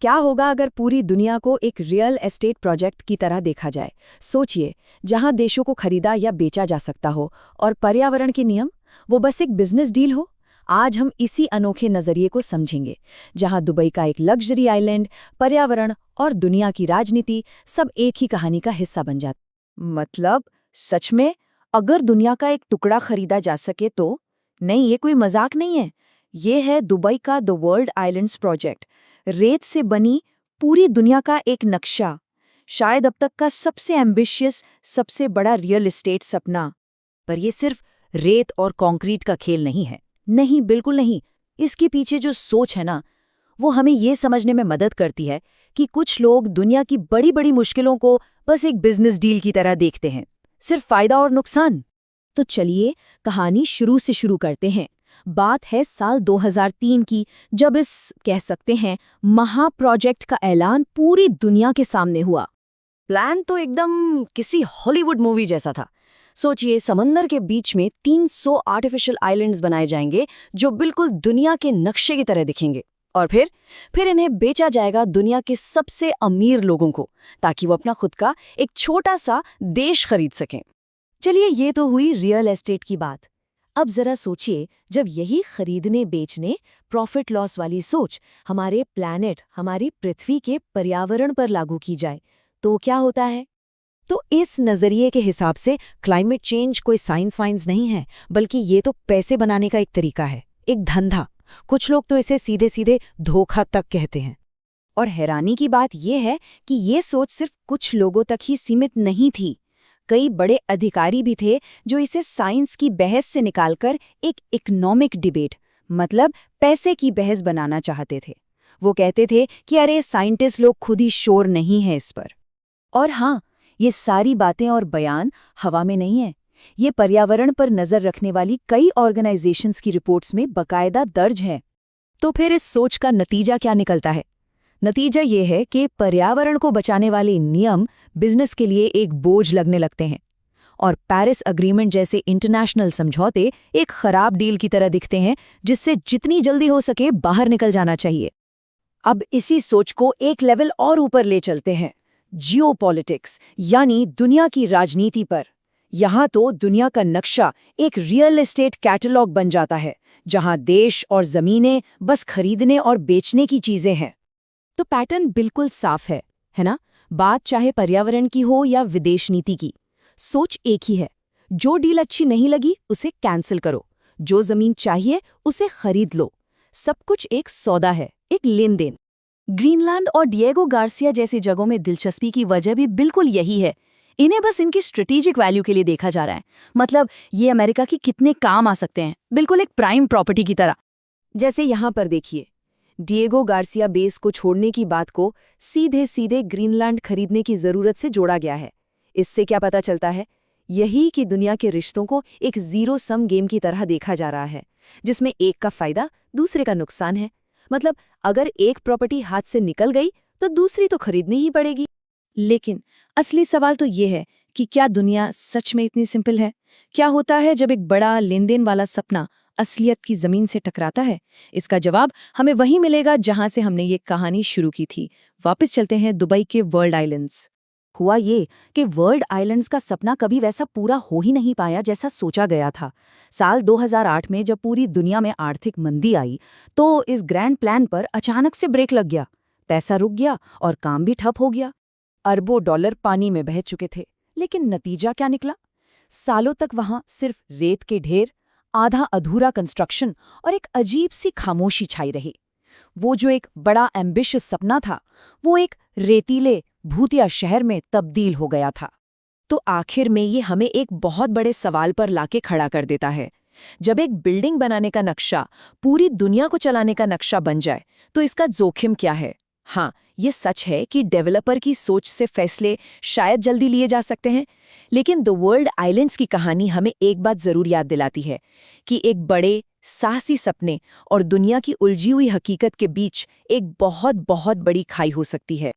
क्या होगा अगर पूरी दुनिया को एक रियल एस्टेट प्रोजेक्ट की तरह देखा जाए? सोचिए, जहां देशों को खरीदा या बेचा जा सकता हो और पर्यावरण के नियम वो बस एक बिजनेस डील हो। आज हम इसी अनोखे नजरिए को समझेंगे, जहां दुबई का एक लग्जरी आइलैंड, पर्यावरण और दुनिया की राजनीति सब एक ही कहानी का हिस्सा बन जाते। मतलब सच में अगर दुनिया का एक टुकड़ा खरीदा जा सके तो? नहीं, ये कोई मजाक नहीं है। ये है दुबई का द वर्ल्ड आइलैंड्स प्रोजेक्ट। रेत से बनी पूरी दुनिया का एक नक्शा, शायद अब तक का सबसे एम्बिशियस, सबसे बड़ा रियल एस्टेट सपना। पर ये सिर्फ रेत और कंक्रीट का खेल नहीं है। नहीं, बिल्कुल नहीं। इसके पीछे जो सोच है ना, वो हमें ये समझने में मदद करती है कि कुछ लोग दुनिया की बड़ी बड़ी मुश्किलों को बस एक बिजनेस डील की तरह देखते हैं, सिर्फ फायदा और नुकसान। तो चलिए कहानी शुरू से शुरू करते हैं। बात है साल 2003 की, जब इस कह सकते हैं महा प्रोजेक्ट का ऐलान पूरी दुनिया के सामने हुआ। प्लान तो एकदम किसी हॉलीवुड मूवी जैसा था। सोचिए, समंदर के बीच में 300 आर्टिफिशियल आइलैंड्स बनाए जाएंगे जो बिल्कुल दुनिया के नक्शे की तरह दिखेंगे। और फिर इन्हें बेचा जाएगा दुनिया के सबसे अमीर लोगों को, ताकि वो अपना खुद का एक छोटा सा देश खरीद सकें। चलिए, ये तो हुई रियल एस्टेट की बात। अब जरा सोचिए, जब यही खरीदने बेचने, प्रॉफिट लॉस वाली सोच हमारे प्लैनेट, हमारी पृथ्वी के पर्यावरण पर लागू की जाए, तो क्या होता है? तो इस नजरिए के हिसाब से क्लाइमेट चेंज कोई साइंस वाइंस नहीं है, बल्कि ये तो पैसे बनाने का एक तरीका है, एक धंधा। कुछ लोग तो इसे सीधे सीधे धोखा तक कहते हैं। और हैरानी की बात यह है कि ये सोच सिर्फ कुछ लोगों तक ही सीमित नहीं थी। कई बड़े अधिकारी भी थे जो इसे साइंस की बहस से निकालकर एक इकोनॉमिक डिबेट, मतलब पैसे की बहस बनाना चाहते थे। वो कहते थे कि अरे साइंटिस्ट लोग खुद ही श्योर नहीं है इस पर। और हाँ, ये सारी बातें और बयान हवा में नहीं है। ये पर्यावरण पर नजर रखने वाली कई ऑर्गेनाइजेशंस की रिपोर्ट्स में बकायदा दर्ज है। तो फिर इस सोच का नतीजा क्या निकलता है? नतीजा ये है कि पर्यावरण को बचाने वाले नियम बिजनेस के लिए एक बोझ लगने लगते हैं, और पेरिस अग्रीमेंट जैसे इंटरनेशनल समझौते एक खराब डील की तरह दिखते हैं, जिससे जितनी जल्दी हो सके बाहर निकल जाना चाहिए। अब इसी सोच को एक लेवल और ऊपर ले चलते हैं, जियोपॉलिटिक्स यानी दुनिया की राजनीति पर। यहाँ तो दुनिया का नक्शा एक रियल एस्टेट कैटलॉग बन जाता है, जहाँ देश और जमीनें बस खरीदने और बेचने की चीजें हैं। तो पैटर्न बिल्कुल साफ है ना? बात चाहे पर्यावरण की हो या विदेश नीति की, सोच एक ही है। जो डील अच्छी नहीं लगी उसे कैंसिल करो, जो जमीन चाहिए उसे खरीद लो। सब कुछ एक सौदा है, एक लेन देन। ग्रीनलैंड और डिएगो गार्सिया जैसी जगहों में दिलचस्पी की वजह भी बिल्कुल यही है। इन्हें बस इनकी स्ट्रेटेजिक वैल्यू के लिए देखा जा रहा है। मतलब ये अमेरिका की कितने काम आ सकते हैं, बिल्कुल एक प्राइम प्रॉपर्टी की तरह। जैसे यहाँ पर देखिए, डिएगो गार्सिया बेस को छोड़ने की बात को सीधे सीधे ग्रीनलैंड खरीदने की जरूरत से जोड़ा गया है। इससे क्या पता चलता है? यही कि दुनिया के रिश्तों को एक जीरो सम गेम की तरह देखा जा रहा है, जिसमें एक का फायदा दूसरे का नुकसान है। मतलब अगर एक प्रॉपर्टी हाथ से निकल गई तो दूसरी तो खरीदनी ही पड़ेगी। लेकिन असली सवाल तो ये है कि क्या दुनिया सच में इतनी सिंपल है? क्या होता है जब एक बड़ा लेनदेन वाला सपना असलियत की जमीन से टकराता है? इसका जवाब हमें वहीं मिलेगा जहां से हमने ये कहानी शुरू की थी। वापस चलते हैं दुबई के वर्ल्ड आइलैंड्स। हुआ ये कि वर्ल्ड आइलैंड्स का सपना कभी वैसा पूरा हो ही नहीं पाया जैसा सोचा गया था। साल 2008 में जब पूरी दुनिया में आर्थिक मंदी आई, तो इस ग्रैंड प्लान पर अचानक से ब्रेक लग गया। पैसा रुक गया और काम भी ठप हो गया। अरबों डॉलर पानी में बह चुके थे। लेकिन नतीजा क्या निकला? सालों तक वहां सिर्फ रेत के ढेर, आधा अधूरा कंस्ट्रक्शन और एक अजीब सी खामोशी छाई रही। वो जो एक बड़ा एम्बिशियस सपना था, वो एक रेतीले भूतिया शहर में तब्दील हो गया था। तो आखिर में ये हमें एक बहुत बड़े सवाल पर लाके खड़ा कर देता है। जब एक बिल्डिंग बनाने का नक्शा पूरी दुनिया को चलाने का नक्शा बन जाए, तो इसका जोखिम क्या है? हाँ, ये सच है कि डेवलपर की सोच से फैसले शायद जल्दी लिए जा सकते हैं, लेकिन द वर्ल्ड आइलैंड्स की कहानी हमें एक बात जरूर याद दिलाती है कि एक बड़े साहसी सपने और दुनिया की उलझी हुई हकीकत के बीच एक बहुत बहुत बड़ी खाई हो सकती है।